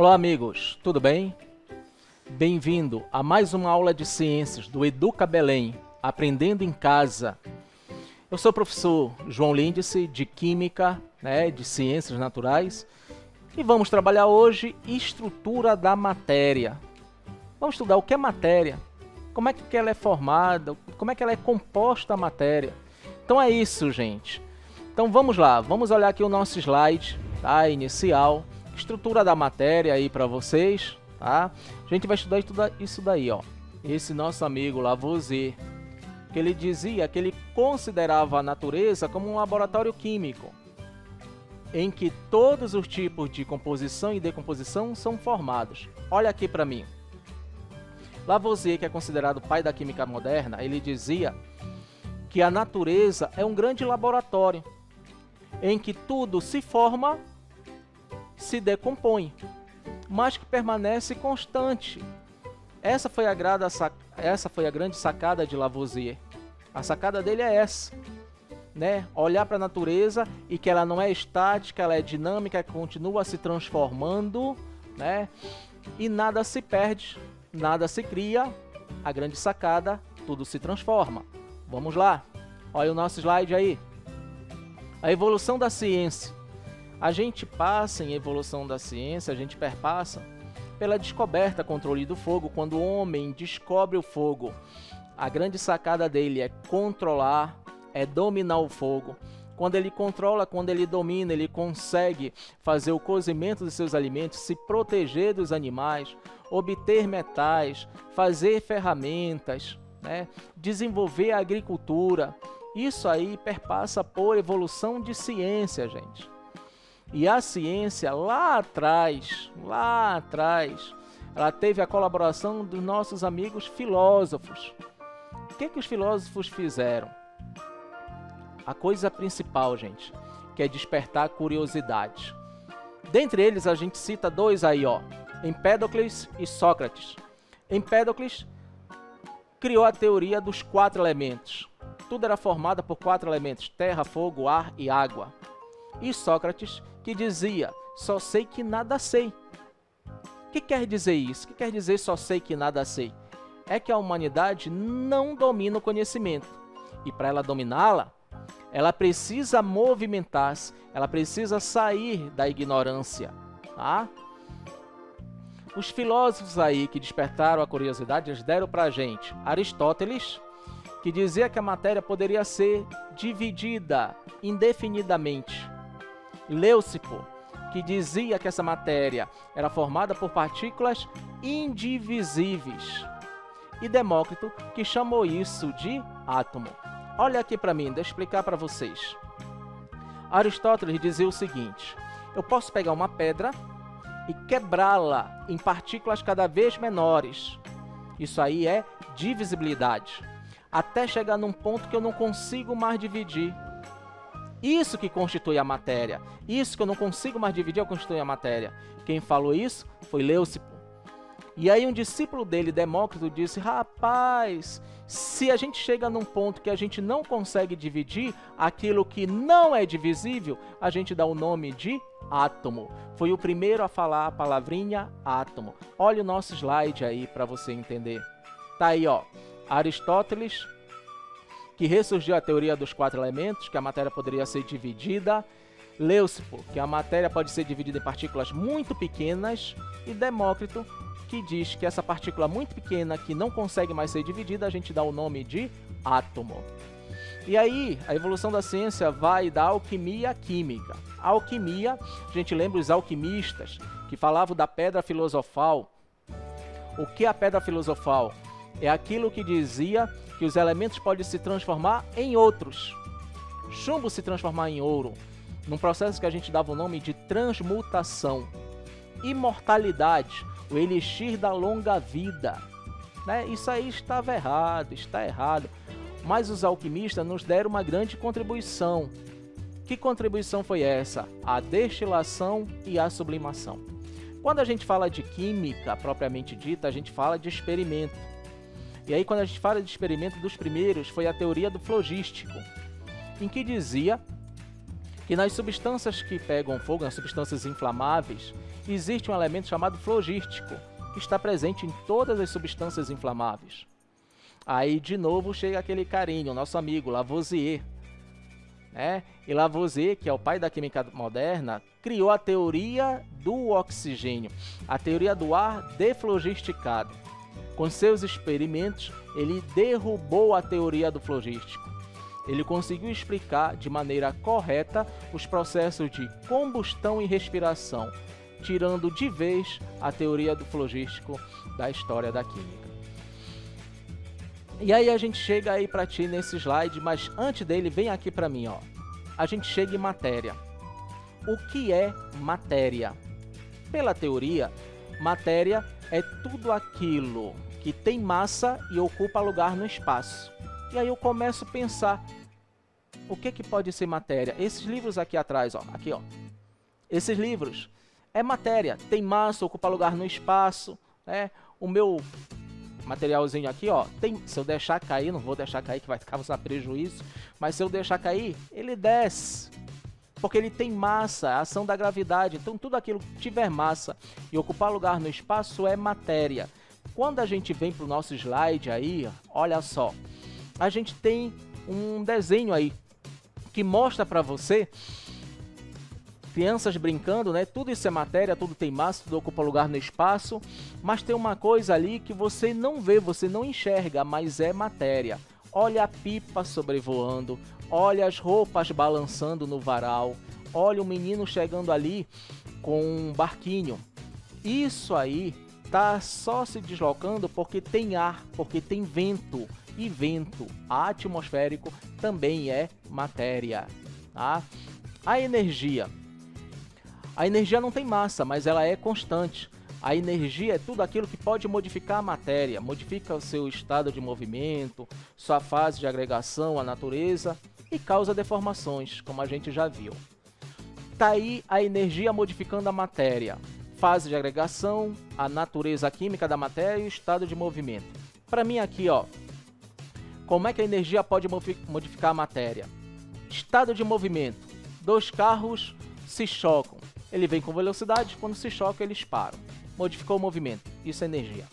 Olá amigos, tudo bem? Bem-vindo a mais uma aula de ciências do Educa Belém, Aprendendo em Casa. Eu sou o professor João Lindice, de Química, de Ciências Naturais, e vamos trabalhar hoje estrutura da matéria. Vamos estudar o que é matéria, como é que ela é formada, como é que ela é composta a matéria. Então é isso, gente. Então vamos lá, vamos olhar aqui o nosso slide, tá? Inicial, estrutura da matéria aí para vocês, tá? A gente vai estudar isso daí, ó. Esse nosso amigo Lavoisier, que ele dizia que ele considerava a natureza como um laboratório químico, em que todos os tipos de composição e decomposição são formados. Olha aqui para mim. Lavoisier, que é considerado o pai da química moderna, ele dizia que a natureza é um grande laboratório, em que tudo se forma, se decompõe, mas que permanece constante. Essa foi a grande sacada de Lavoisier. A sacada dele é essa, né? Olhar para a natureza e que ela não é estática, ela é dinâmica, continua se transformando, né? E nada se perde, nada se cria. A grande sacada, tudo se transforma. Vamos lá. Olha o nosso slide aí. A evolução da ciência. A gente passa em evolução da ciência, a gente perpassa pela descoberta, controle do fogo. Quando o homem descobre o fogo, a grande sacada dele é controlar, é dominar o fogo. Quando ele controla, quando ele domina, ele consegue fazer o cozimento dos seus alimentos, se proteger dos animais, obter metais, fazer ferramentas, né? Desenvolver a agricultura. Isso aí perpassa por evolução de ciência, gente. E a ciência, lá atrás, ela teve a colaboração dos nossos amigos filósofos. O que os filósofos fizeram? A coisa principal, gente, que é despertar a curiosidade. Dentre eles, a gente cita dois aí, ó, Empédocles e Sócrates. Empédocles criou a teoria dos 4 elementos. Tudo era formado por 4 elementos: terra, fogo, ar e água. E Sócrates, que dizia, só sei que nada sei. O que quer dizer isso? O que quer dizer só sei que nada sei? É que a humanidade não domina o conhecimento. E para ela dominá-la, ela precisa movimentar-se, ela precisa sair da ignorância, tá? Os filósofos aí que despertaram a curiosidade, eles deram para a gente Aristóteles, que dizia que a matéria poderia ser dividida indefinidamente. Leucipo, que dizia que essa matéria era formada por partículas indivisíveis. E Demócrito, que chamou isso de átomo. Olha aqui para mim, deixa eu explicar para vocês. Aristóteles dizia o seguinte: eu posso pegar uma pedra e quebrá-la em partículas cada vez menores. Isso aí é divisibilidade. Até chegar num ponto que eu não consigo mais dividir. Isso que constitui a matéria. Isso que eu não consigo mais dividir, constitui a matéria. Quem falou isso foi Leucipo. E aí um discípulo dele, Demócrito, disse: rapaz, se a gente chega num ponto que a gente não consegue dividir aquilo que não é divisível, a gente dá o nome de átomo. Foi o primeiro a falar a palavrinha átomo. Olha o nosso slide aí para você entender. Tá aí, ó, Aristóteles, que ressurgiu a teoria dos 4 elementos, que a matéria poderia ser dividida. Leucipo, que a matéria pode ser dividida em partículas muito pequenas. E Demócrito, que diz que essa partícula muito pequena, que não consegue mais ser dividida, a gente dá o nome de átomo. E aí, a evolução da ciência vai da alquimia à química. A alquimia, a gente lembra os alquimistas, que falavam da pedra filosofal. O que é a pedra filosofal? É aquilo que dizia que os elementos podem se transformar em outros. Chumbo se transformar em ouro, num processo que a gente dava o nome de transmutação. Imortalidade, o elixir da longa vida, né? Isso aí estava errado, está errado. Mas os alquimistas nos deram uma grande contribuição. Que contribuição foi essa? A destilação e a sublimação. Quando a gente fala de química propriamente dita, a gente fala de experimento. E aí, quando a gente fala de experimento, dos primeiros foi a teoria do flogístico, em que dizia que nas substâncias que pegam fogo, nas substâncias inflamáveis, existe um elemento chamado flogístico, que está presente em todas as substâncias inflamáveis. Aí, de novo, chega aquele carinho, nosso amigo Lavoisier. E Lavoisier, que é o pai da química moderna, criou a teoria do oxigênio, a teoria do ar deflogisticado. Com seus experimentos, ele derrubou a teoria do flogístico. Ele conseguiu explicar de maneira correta os processos de combustão e respiração, tirando de vez a teoria do flogístico da história da química. E aí a gente chega aí para ti nesse slide, mas antes dele, vem aqui para mim, ó. A gente chega em matéria. O que é matéria? Pela teoria, matéria é tudo aquilo que tem massa e ocupa lugar no espaço. E aí eu começo a pensar, o que pode ser matéria? Esses livros aqui atrás, ó, aqui, ó. Esses livros é matéria, tem massa, ocupa lugar no espaço, né? O meu materialzinho aqui, ó, se eu deixar cair, não vou deixar cair que vai causar prejuízo, mas se eu deixar cair, ele desce, porque ele tem massa, a ação da gravidade. Então tudo aquilo que tiver massa e ocupar lugar no espaço é matéria. Quando a gente vem para o nosso slide aí, olha só, a gente tem um desenho aí que mostra para você crianças brincando, né? Tudo isso é matéria, tudo tem massa, tudo ocupa lugar no espaço, mas tem uma coisa ali que você não vê, você não enxerga, mas é matéria. Olha a pipa sobrevoando, olha as roupas balançando no varal, olha o menino chegando ali com um barquinho. Isso aí tá só se deslocando porque tem ar, porque tem vento, e vento atmosférico também é matéria, tá? A energia não tem massa, mas ela é constante. A energia é tudo aquilo que pode modificar a matéria, modifica o seu estado de movimento, sua fase de agregação à natureza e causa deformações, como a gente já viu. Tá aí a energia modificando a matéria, fase de agregação, a natureza química da matéria e o estado de movimento. Para mim aqui, ó, como é que a energia pode modificar a matéria? Estado de movimento. Dois carros se chocam. Ele vem com velocidade, quando se chocam eles param. Modificou o movimento. Isso é energia.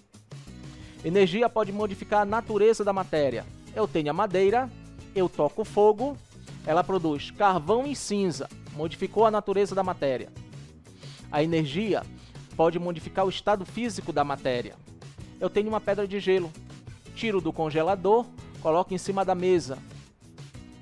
Energia pode modificar a natureza da matéria. Eu tenho a madeira, eu toco fogo, ela produz carvão e cinza. Modificou a natureza da matéria. A energia pode modificar o estado físico da matéria. Eu tenho uma pedra de gelo. Tiro do congelador, coloco em cima da mesa.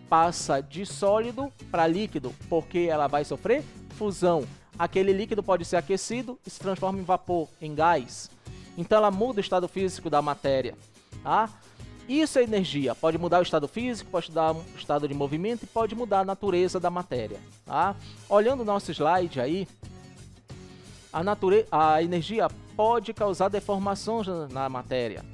Passa de sólido para líquido, porque ela vai sofrer fusão. Aquele líquido pode ser aquecido e se transforma em vapor, em gás. Então ela muda o estado físico da matéria. Tá? Isso é energia. Pode mudar o estado físico, pode mudar o estado de movimento e pode mudar a natureza da matéria. Tá? Olhando o nosso slide aí, a energia pode causar deformações na matéria.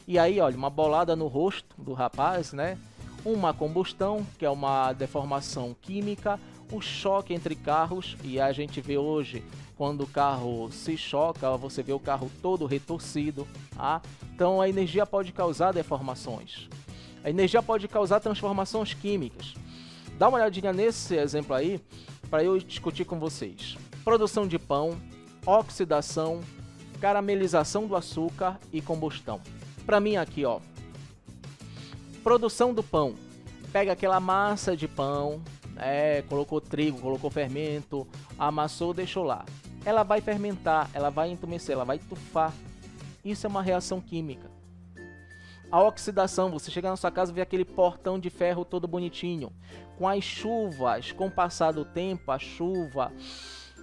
E aí, olha, uma bolada no rosto do rapaz, né? Uma combustão, que é uma deformação química, o choque entre carros, e a gente vê hoje, quando o carro se choca, você vê o carro todo retorcido, tá? Então a energia pode causar deformações. A energia pode causar transformações químicas. Dá uma olhadinha nesse exemplo aí, para eu discutir com vocês. Produção de pão, oxidação, caramelização do açúcar e combustão. Para mim aqui, ó, produção do pão. Pega aquela massa de pão, colocou trigo, colocou fermento, amassou, deixou lá. Ela vai fermentar, ela vai entumecer, ela vai tufar. Isso é uma reação química. A oxidação, você chega na sua casa e vê aquele portão de ferro todo bonitinho. Com as chuvas, com o passar do tempo, a chuva,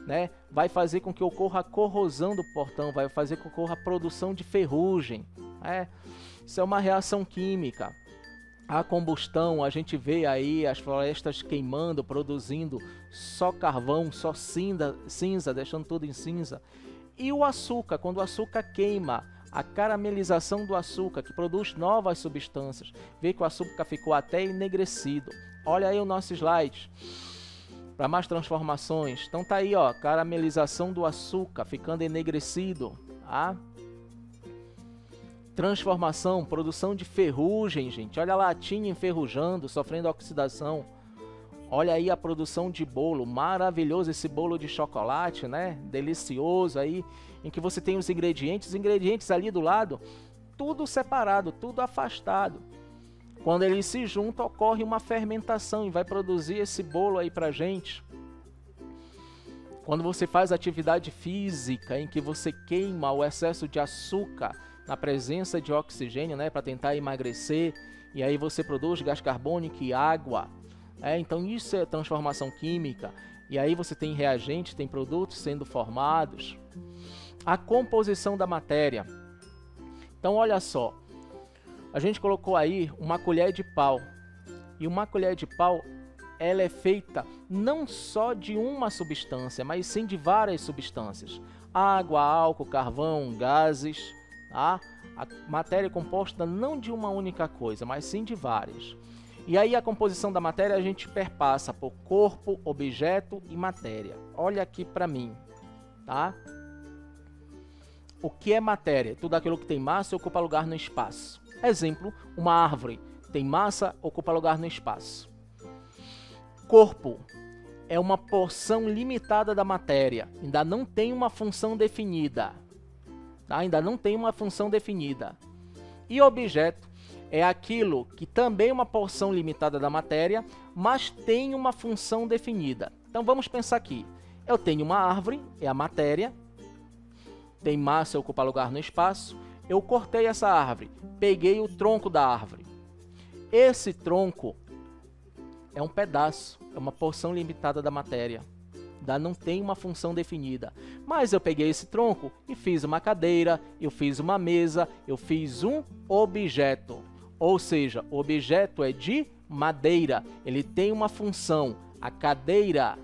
né, vai fazer com que ocorra a corrosão do portão, vai fazer com que ocorra a produção de ferrugem. Isso é uma reação química. A combustão, a gente vê aí as florestas queimando, produzindo só carvão, só cinza, deixando tudo em cinza. E o açúcar, quando o açúcar queima, a caramelização do açúcar, que produz novas substâncias. Vê que o açúcar ficou até enegrecido. Olha aí o nosso slide, para mais transformações. Então tá aí, ó, caramelização do açúcar, ficando enegrecido. Transformação, produção de ferrugem, gente. Olha a latinha enferrujando, sofrendo oxidação. Olha aí a produção de bolo, maravilhoso esse bolo de chocolate, né? Delicioso aí, em que você tem os ingredientes ali do lado, tudo separado, tudo afastado. Quando eles se juntam, ocorre uma fermentação e vai produzir esse bolo aí pra gente. Quando você faz atividade física em que você queima o excesso de açúcar na presença de oxigênio, né, para tentar emagrecer, e aí você produz gás carbônico e água. Então isso é transformação química. E aí você tem reagentes, tem produtos sendo formados. A composição da matéria. Então olha só, a gente colocou aí uma colher de pau. E uma colher de pau, ela é feita não só de uma substância, mas sim de várias substâncias. Água, álcool, carvão, gases. Tá? A matéria é composta não de uma única coisa, mas sim de várias. E aí a composição da matéria a gente perpassa por corpo, objeto e matéria. Olha aqui para mim, tá? O que é matéria? Tudo aquilo que tem massa e ocupa lugar no espaço. Exemplo, uma árvore tem massa, ocupa lugar no espaço. Corpo é uma porção limitada da matéria, ainda não tem uma função definida. Tá? Ainda não tem uma função definida. E objeto é aquilo que também é uma porção limitada da matéria, mas tem uma função definida. Então vamos pensar aqui. Eu tenho uma árvore, é a matéria, tem massa e ocupa lugar no espaço. Eu cortei essa árvore, peguei o tronco da árvore. Esse tronco é um pedaço, é uma porção limitada da matéria. Ainda não tem uma função definida. Mas eu peguei esse tronco e fiz uma cadeira, eu fiz uma mesa, eu fiz um objeto. Ou seja, o objeto é de madeira, ele tem uma função. A cadeira,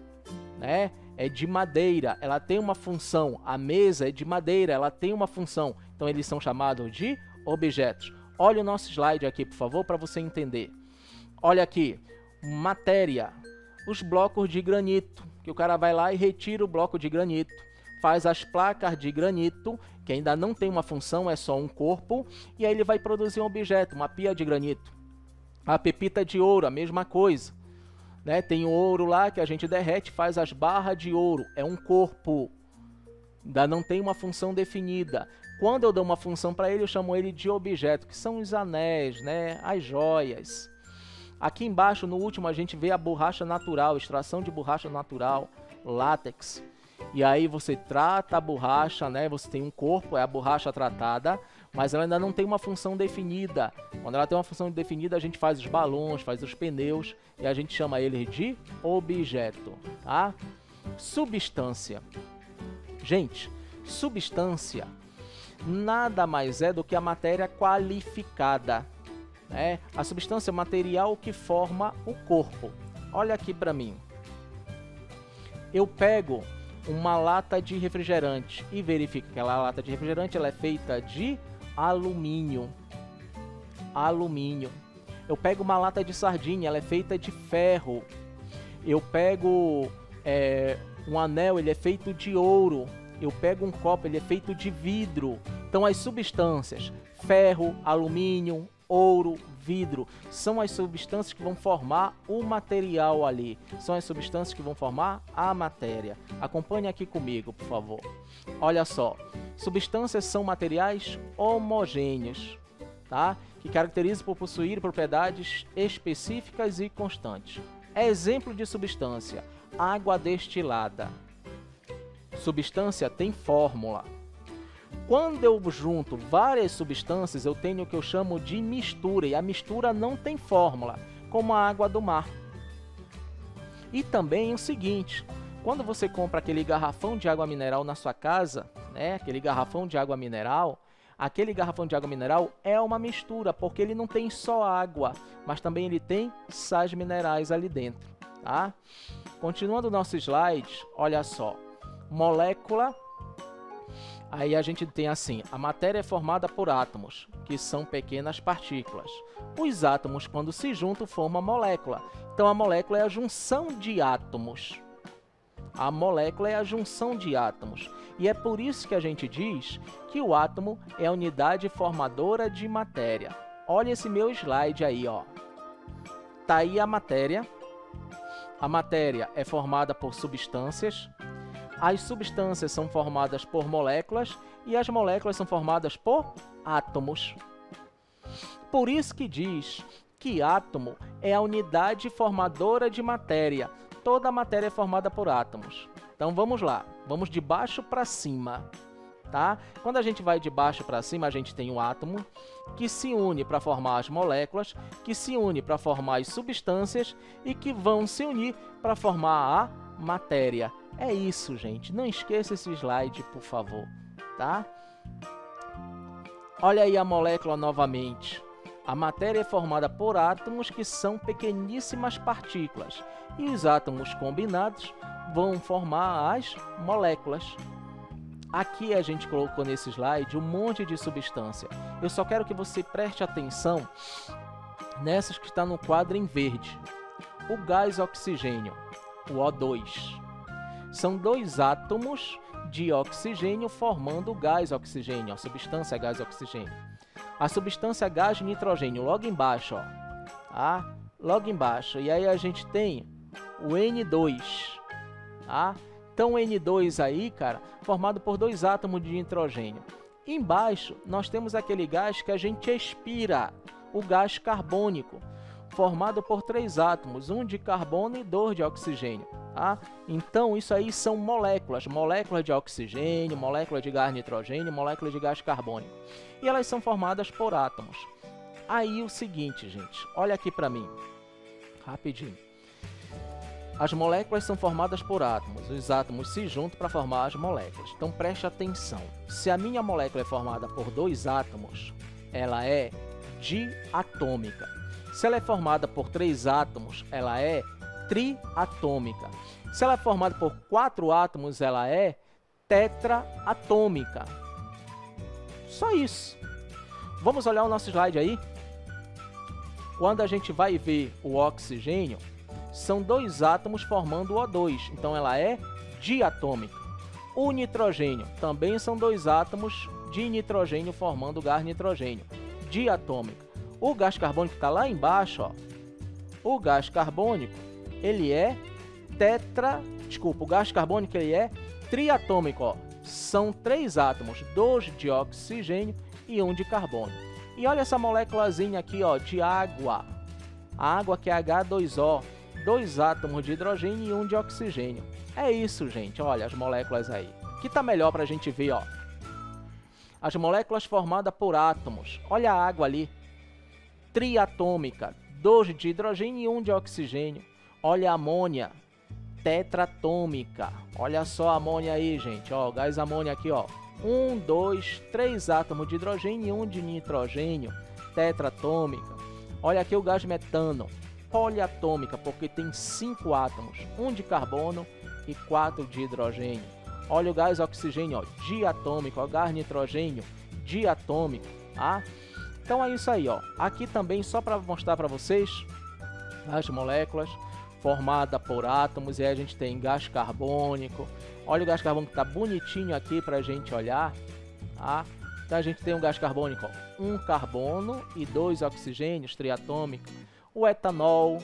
né, é de madeira, ela tem uma função. A mesa é de madeira, ela tem uma função. Então eles são chamados de objetos. Olha o nosso slide aqui, por favor, para você entender. Olha aqui, matéria, os blocos de granito, que o cara vai lá e retira o bloco de granito. Faz as placas de granito, que ainda não tem uma função, é só um corpo, e aí ele vai produzir um objeto, uma pia de granito. A pepita de ouro, a mesma coisa. Né? Tem o ouro lá que a gente derrete, faz as barras de ouro, é um corpo. Ainda não tem uma função definida. Quando eu dou uma função para ele, eu chamo ele de objeto, que são os anéis, né? As joias. Aqui embaixo, no último, a gente vê a borracha natural, extração de borracha natural, látex. E aí você trata a borracha, né? Você tem um corpo, é a borracha tratada, mas ela ainda não tem uma função definida. Quando ela tem uma função definida, a gente faz os balões, faz os pneus e a gente chama ele de objeto, tá? Substância. Gente, substância nada mais é do que a matéria qualificada, né? A substância é o material que forma o corpo. Olha aqui para mim. Eu pego uma lata de refrigerante e verifico que aquela lata de refrigerante ela é feita de alumínio. Alumínio. Eu pego uma lata de sardinha, ela é feita de ferro. Eu pego um anel, ele é feito de ouro. Eu pego um copo, ele é feito de vidro. Então as substâncias, ferro, alumínio, ouro, vidro, são as substâncias que vão formar o material ali. São as substâncias que vão formar a matéria. Acompanhe aqui comigo, por favor. Olha só, substâncias são materiais homogêneos, tá? Que caracterizam por possuir propriedades específicas e constantes. Exemplo de substância, água destilada. Substância tem fórmula. Quando eu junto várias substâncias, eu tenho o que eu chamo de mistura, e a mistura não tem fórmula, como a água do mar. E também o seguinte, quando você compra aquele garrafão de água mineral na sua casa, né, aquele garrafão de água mineral é uma mistura, porque ele não tem só água, mas também ele tem sais minerais ali dentro, tá? Continuando o nosso slide, olha só, molécula. Aí a gente tem assim, a matéria é formada por átomos, que são pequenas partículas. Os átomos, quando se juntam, formam a molécula. Então a molécula é a junção de átomos. A molécula é a junção de átomos. E é por isso que a gente diz que o átomo é a unidade formadora de matéria. Olha esse meu slide aí, ó. Tá aí a matéria. a matéria é formada por substâncias, as substâncias são formadas por moléculas e as moléculas são formadas por átomos. Por isso que diz que átomo é a unidade formadora de matéria. Toda a matéria é formada por átomos. Então vamos lá, vamos de baixo para cima. Tá? Quando a gente vai de baixo para cima, a gente tem um átomo que se une para formar as moléculas, que se une para formar as substâncias e que vão se unir para formar a matéria. É isso, gente. Não esqueça esse slide, por favor. Tá? Olha aí a molécula novamente. A matéria é formada por átomos que são pequeníssimas partículas e os átomos combinados vão formar as moléculas. Aqui a gente colocou nesse slide um monte de substância. Eu só quero que você preste atenção nessas que estão no quadro em verde. O gás oxigênio, o O2. São dois átomos de oxigênio formando o gás oxigênio, a substância gás oxigênio. A substância gás nitrogênio, logo embaixo, ó. Tá? Logo embaixo. E aí a gente tem o N2, tá? Então, o N2 aí, cara, formado por dois átomos de nitrogênio. Embaixo, nós temos aquele gás que a gente expira, o gás carbônico, formado por três átomos, um de carbono e dois de oxigênio. Tá? Então, isso aí são moléculas, moléculas de oxigênio, moléculas de gás nitrogênio, moléculas de gás carbônico. E elas são formadas por átomos. Aí, o seguinte, gente, olha aqui para mim, rapidinho. As moléculas são formadas por átomos. Os átomos se juntam para formar as moléculas. Então, preste atenção. Se a minha molécula é formada por dois átomos, ela é diatômica. Se ela é formada por três átomos, ela é triatômica. Se ela é formada por quatro átomos, ela é tetraatômica. Só isso. Vamos olhar o nosso slide aí? Quando a gente vai ver o oxigênio, são dois átomos formando o O2, então ela é diatômica. O nitrogênio também são dois átomos de nitrogênio formando o gás nitrogênio, diatômica. O gás carbônico está lá embaixo, ó. O gás carbônico, ele é o gás carbônico ele é triatômico, ó. São três átomos, dois de oxigênio e um de carbono. E olha essa moléculazinha aqui, ó, de água. A água que é H2O. Dois átomos de hidrogênio e um de oxigênio. É isso, gente. Olha as moléculas aí. Aqui tá melhor para a gente ver, ó. As moléculas formadas por átomos. Olha a água ali. Triatômica. 2 de hidrogênio e 1 de oxigênio. Olha a amônia. Tetratômica. Olha só a amônia aí, gente. Ó, gás amônia aqui, ó. 1, 2, 3 átomos de hidrogênio e 1 de nitrogênio. Tetratômica. Olha aqui o gás metano. Poliatômica, porque tem 5 átomos, 1 de carbono e 4 de hidrogênio. Olha o gás oxigênio, ó, diatômico, ó, gás nitrogênio, diatômico, tá? Então é isso aí, ó. Aqui também, só para mostrar para vocês, as moléculas formadas por átomos, e aí a gente tem gás carbônico. Olha o gás carbônico, tá bonitinho aqui para a gente olhar, tá? Então a gente tem um gás carbônico, ó, 1 carbono e 2 oxigênios, triatômico. O etanol,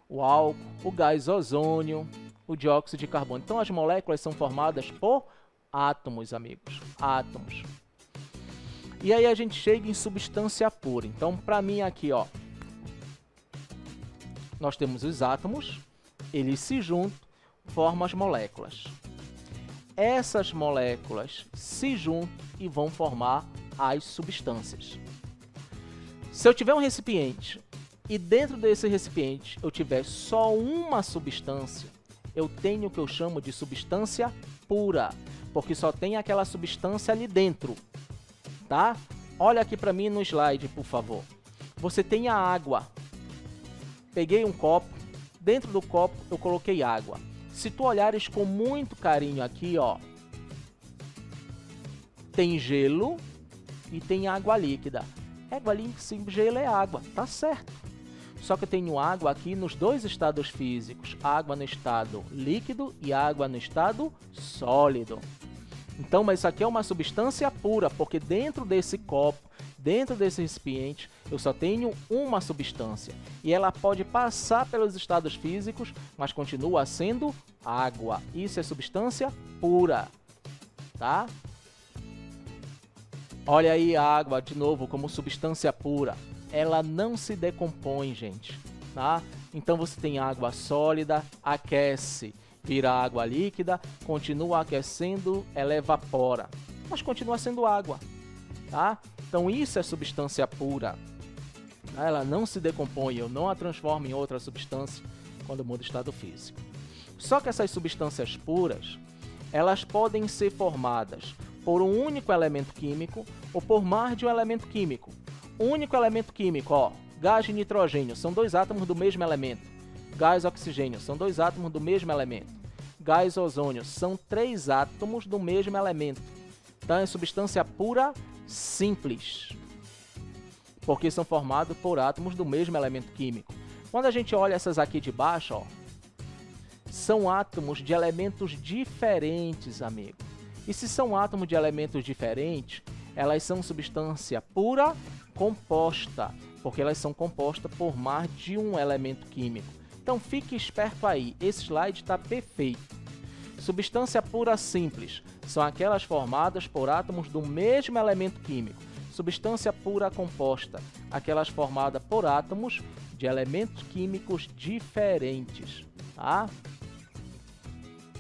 o álcool, o gás ozônio, o dióxido de carbono. Então, as moléculas são formadas por átomos, amigos. Átomos. E aí a gente chega em substância pura. Então, para mim aqui, ó, nós temos os átomos, eles se juntam, formam as moléculas. Essas moléculas se juntam e vão formar as substâncias. Se eu tiver um recipiente e dentro desse recipiente eu tiver só uma substância, eu tenho o que eu chamo de substância pura, porque só tem aquela substância ali dentro, tá? Olha aqui para mim no slide, por favor. Você tem a água. Peguei um copo, dentro do copo eu coloquei água. Se tu olhares com muito carinho aqui, ó, tem gelo e tem água líquida. Água líquida, sim, gelo é água, tá certo. Só que eu tenho água aqui nos dois estados físicos, água no estado líquido e água no estado sólido. Então, mas isso aqui é uma substância pura, porque dentro desse copo, dentro desse recipiente eu só tenho uma substância e ela pode passar pelos estados físicos, mas continua sendo água. Isso é substância pura, tá? Olha aí a água de novo como substância pura. Ela não se decompõe, gente, tá? Então você tem água sólida, aquece, vira água líquida, continua aquecendo, ela evapora, mas continua sendo água, tá? Então isso é substância pura. Ela não se decompõe, eu não a transformo em outra substância quando muda o estado físico. Só que essas substâncias puras, elas podem ser formadas por um único elemento químico ou por mais de um elemento químico. O único elemento químico, ó, gás e nitrogênio, são dois átomos do mesmo elemento. Gás e oxigênio, são dois átomos do mesmo elemento. Gás e ozônio, são três átomos do mesmo elemento. Então é substância pura simples, porque são formados por átomos do mesmo elemento químico. Quando a gente olha essas aqui de baixo, ó, são átomos de elementos diferentes, amigo. E se são átomos de elementos diferentes, elas são substância pura composta, porque elas são compostas por mais de um elemento químico. Então fique esperto aí, esse slide está perfeito. Substância pura simples são aquelas formadas por átomos do mesmo elemento químico. Substância pura composta, aquelas formadas por átomos de elementos químicos diferentes, tá?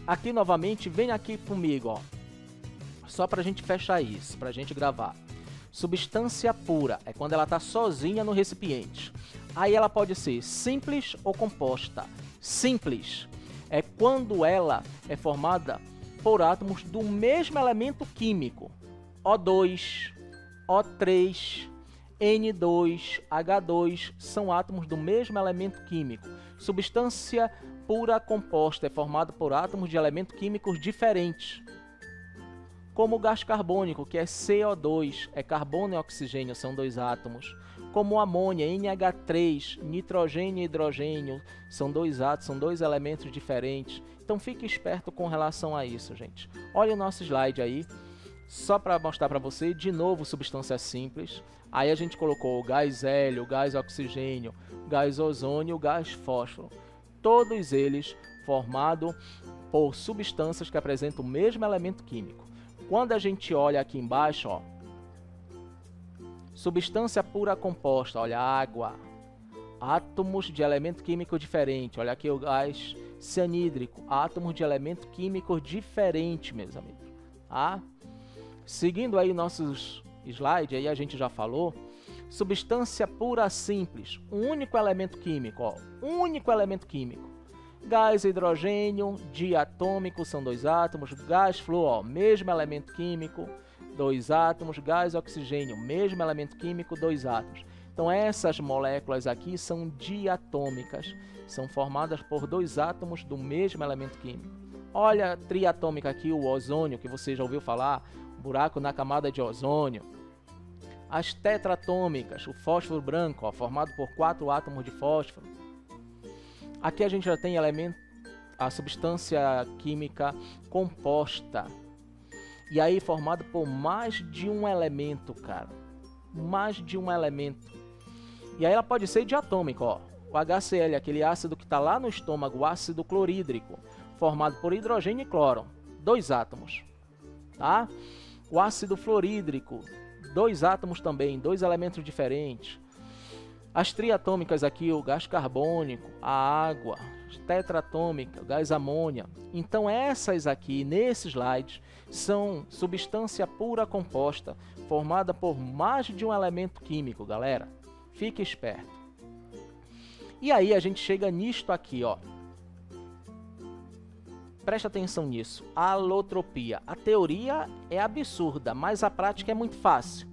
Aqui novamente, vem aqui comigo, ó. Só para a gente fechar isso, para a gente gravar. Substância pura é quando ela está sozinha no recipiente. Aí ela pode ser simples ou composta. Simples é quando ela é formada por átomos do mesmo elemento químico. O2, O3, N2, H2 são átomos do mesmo elemento químico. Substância pura composta é formada por átomos de elementos químicos diferentes. Como o gás carbônico, que é CO2, é carbono e oxigênio, são dois átomos. Como amônia, NH3, nitrogênio e hidrogênio, são dois átomos, são dois elementos diferentes. Então fique esperto com relação a isso, gente. Olha o nosso slide aí, só para mostrar para você, de novo, substância simples. Aí a gente colocou o gás hélio, o gás oxigênio, o gás ozônio, o gás fósforo. Todos eles formados por substâncias que apresentam o mesmo elemento químico. Quando a gente olha aqui embaixo, ó, substância pura composta, olha, água, átomos de elemento químico diferente, olha aqui o gás cianídrico, átomos de elemento químico diferente, meus amigos, tá? Seguindo aí nossos slides, aí a gente já falou, substância pura simples, um único elemento químico, ó, um único elemento químico. Gás hidrogênio, diatômico, são dois átomos. Gás flúor, mesmo elemento químico, dois átomos. Gás oxigênio, mesmo elemento químico, dois átomos. Então essas moléculas aqui são diatômicas, são formadas por dois átomos do mesmo elemento químico. Olha a triatômica aqui, o ozônio, que você já ouviu falar, buraco na camada de ozônio. As tetratômicas, o fósforo branco, ó, formado por quatro átomos de fósforo. Aqui a gente já tem a substância química composta. E aí formado por mais de um elemento, cara. Mais de um elemento. E aí ela pode ser diatômica, ó. O HCl, aquele ácido que está lá no estômago, o ácido clorídrico, formado por hidrogênio e cloro. Dois átomos, tá? O ácido fluorídrico, dois átomos também, dois elementos diferentes. As triatômicas aqui, o gás carbônico, a água, tetratômica, o gás amônia. Então essas aqui, nesse slide, são substância pura composta, formada por mais de um elemento químico, galera. Fique esperto. E aí a gente chega nisto aqui, ó. Presta atenção nisso. Alotropia. A teoria é absurda, mas a prática é muito fácil.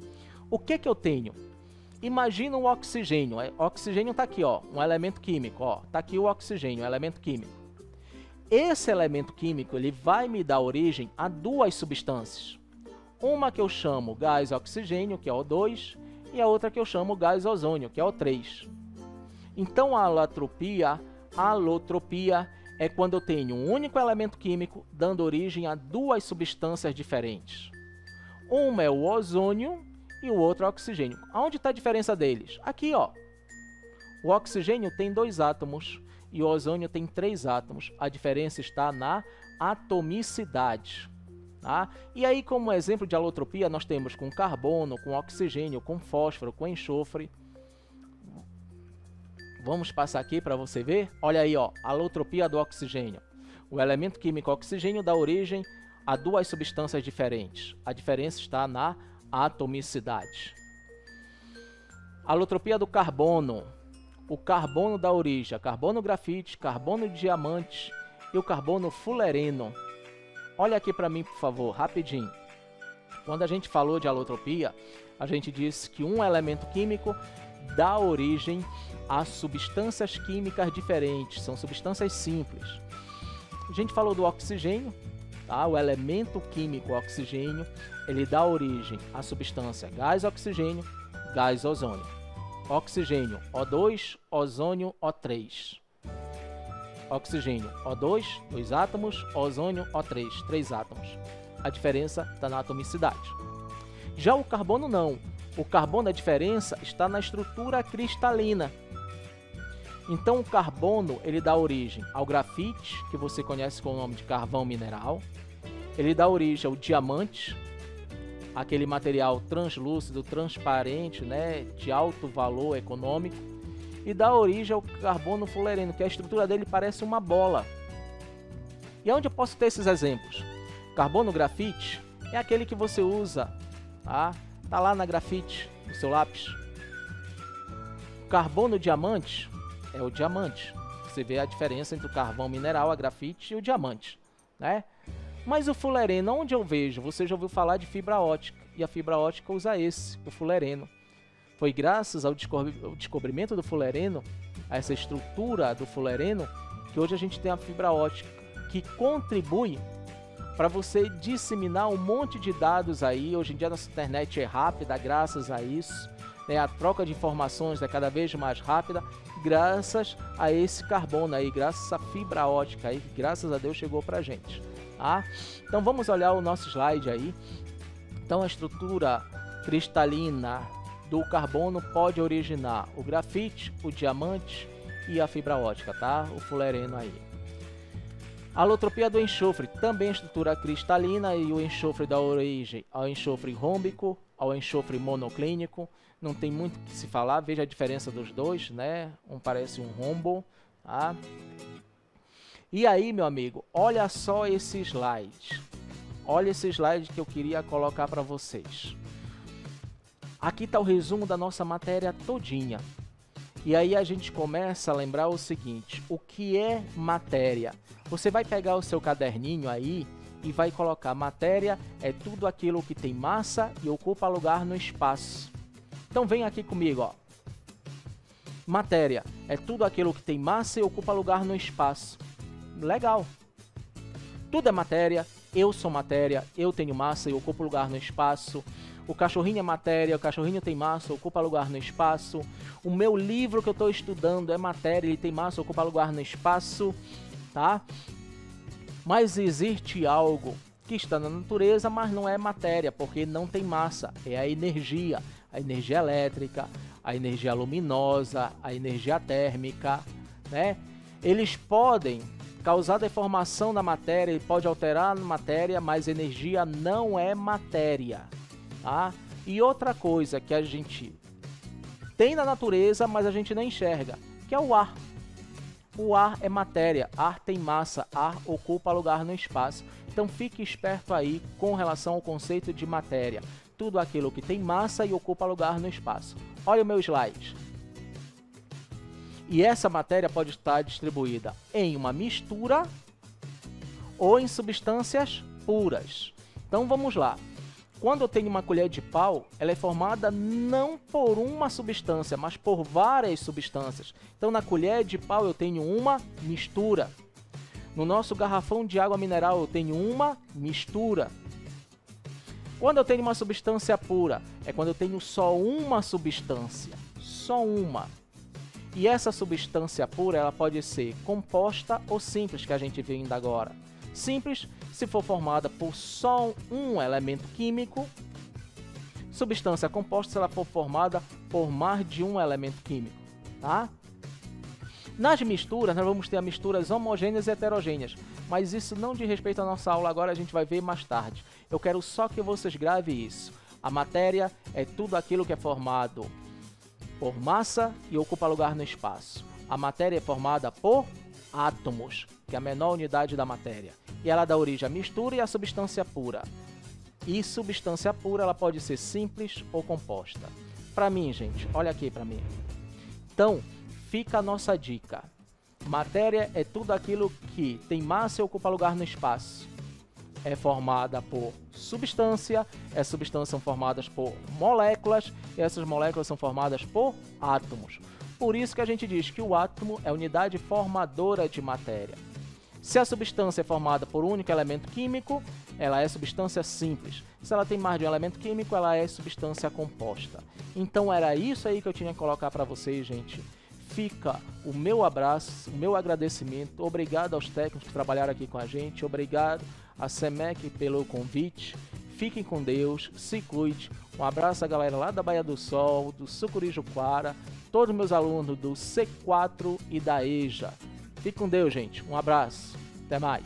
O que que eu tenho? Imagina o oxigênio. O oxigênio está aqui, ó, um elemento químico. Está aqui o oxigênio, um elemento químico. Esse elemento químico ele vai me dar origem a duas substâncias. Uma que eu chamo gás oxigênio, que é O2, e a outra que eu chamo gás ozônio, que é O3. Então a alotropia é quando eu tenho um único elemento químico dando origem a duas substâncias diferentes. Uma é o ozônio e o outro é oxigênio. Aonde está a diferença deles? Aqui, ó. O oxigênio tem 2 átomos e o ozônio tem 3 átomos. A diferença está na atomicidade. Tá? E aí, como exemplo de alotropia, nós temos com carbono, com oxigênio, com fósforo, com enxofre. Vamos passar aqui para você ver. Olha aí, ó, a alotropia do oxigênio. O elemento químico oxigênio dá origem a 2 substâncias diferentes. A diferença está na atomicidade. Alotropia do carbono. O carbono dá origem a carbono grafite, carbono diamante e o carbono fulereno. Olha aqui para mim, por favor, rapidinho. Quando a gente falou de alotropia, a gente disse que um elemento químico dá origem a substâncias químicas diferentes, são substâncias simples. A gente falou do oxigênio, tá? O elemento químico oxigênio, ele dá origem à substância gás oxigênio, gás ozônio. Oxigênio O2, ozônio O3. Oxigênio O2, 2 átomos, ozônio O3, 3 átomos. A diferença está na atomicidade. Já o carbono não. O carbono, a diferença está na estrutura cristalina. Então o carbono, ele dá origem ao grafite, que você conhece com o nome de carvão mineral. Ele dá origem ao diamante, aquele material translúcido, transparente, né, de alto valor econômico. E dá origem ao carbono fulereno, que a estrutura dele parece uma bola. E onde eu posso ter esses exemplos? Carbono grafite é aquele que você usa, tá? Tá lá na grafite, no seu lápis. Carbono diamante é o diamante. Você vê a diferença entre o carvão mineral, a grafite e o diamante, né? Mas o fulereno, onde eu vejo? Você já ouviu falar de fibra ótica, e a fibra ótica usa esse, o fulereno. Foi graças ao descobrimento do fulereno, a essa estrutura do fulereno, que hoje a gente tem a fibra ótica, que contribui para você disseminar um monte de dados aí. Hoje em dia nossa internet é rápida graças a isso, né? A troca de informações é cada vez mais rápida, graças a esse carbono aí, graças a essa fibra ótica aí, que graças a Deus chegou para a gente. Tá? Então vamos olhar o nosso slide aí. Então a estrutura cristalina do carbono pode originar o grafite, o diamante e a fibra ótica, tá? O fulereno aí. A alotropia do enxofre, também estrutura cristalina, e o enxofre dá origem ao enxofre rômbico, ao enxofre monoclínico. Não tem muito o que se falar, veja a diferença dos dois, né? Um parece um rombo, tá? E aí, meu amigo, olha só esse slide. Olha esse slide que eu queria colocar para vocês. Aqui está o resumo da nossa matéria todinha. E aí a gente começa a lembrar o seguinte: o que é matéria? Você vai pegar o seu caderninho aí e vai colocar: matéria é tudo aquilo que tem massa e ocupa lugar no espaço. Então vem aqui comigo, ó. Matéria é tudo aquilo que tem massa e ocupa lugar no espaço. Legal. Tudo é matéria, eu sou matéria, eu tenho massa e ocupo lugar no espaço. O cachorrinho é matéria, o cachorrinho tem massa, ocupa lugar no espaço. O meu livro que eu estou estudando é matéria, ele tem massa, ocupa lugar no espaço, tá? Mas existe algo que está na natureza, mas não é matéria, porque não tem massa. É a energia elétrica, a energia luminosa, a energia térmica, né? Eles podem causar deformação da matéria, ele pode alterar a matéria, mas energia não é matéria. Tá? E outra coisa que a gente tem na natureza, mas a gente não enxerga, que é o ar. O ar é matéria, ar tem massa, ar ocupa lugar no espaço. Então fique esperto aí com relação ao conceito de matéria. Tudo aquilo que tem massa e ocupa lugar no espaço. Olha o meu slide. E essa matéria pode estar distribuída em uma mistura ou em substâncias puras. Então vamos lá. Quando eu tenho uma colher de pau, ela é formada não por uma substância, mas por várias substâncias. Então na colher de pau eu tenho uma mistura. No nosso garrafão de água mineral eu tenho uma mistura. Quando eu tenho uma substância pura, é quando eu tenho só uma substância. Só uma. E essa substância pura, ela pode ser composta ou simples, que a gente vê ainda agora. Simples, se for formada por só um elemento químico. Substância composta se ela for formada por mais de um elemento químico, tá? Nas misturas, nós vamos ter misturas homogêneas e heterogêneas, mas isso não diz respeito à nossa aula agora, a gente vai ver mais tarde. Eu quero só que vocês gravem isso. A matéria é tudo aquilo que é formado por massa e ocupa lugar no espaço. A matéria é formada por átomos, que é a menor unidade da matéria, e ela dá origem à mistura e à substância pura. E substância pura ela pode ser simples ou composta. Para mim, gente, olha aqui para mim. Então, fica a nossa dica. Matéria é tudo aquilo que tem massa e ocupa lugar no espaço. É formada por substância, essas substâncias são formadas por moléculas, e essas moléculas são formadas por átomos. Por isso que a gente diz que o átomo é a unidade formadora de matéria. Se a substância é formada por um único elemento químico, ela é substância simples. Se ela tem mais de um elemento químico, ela é substância composta. Então era isso aí que eu tinha que colocar para vocês, gente. Fica o meu abraço, o meu agradecimento. Obrigado aos técnicos que trabalharam aqui com a gente. Obrigado à SEMEC pelo convite. Fiquem com Deus, se cuide. Um abraço à galera lá da Baía do Sol, do Sucurijuquara, todos os meus alunos do C4 e da EJA. Fique com Deus, gente. Um abraço. Até mais.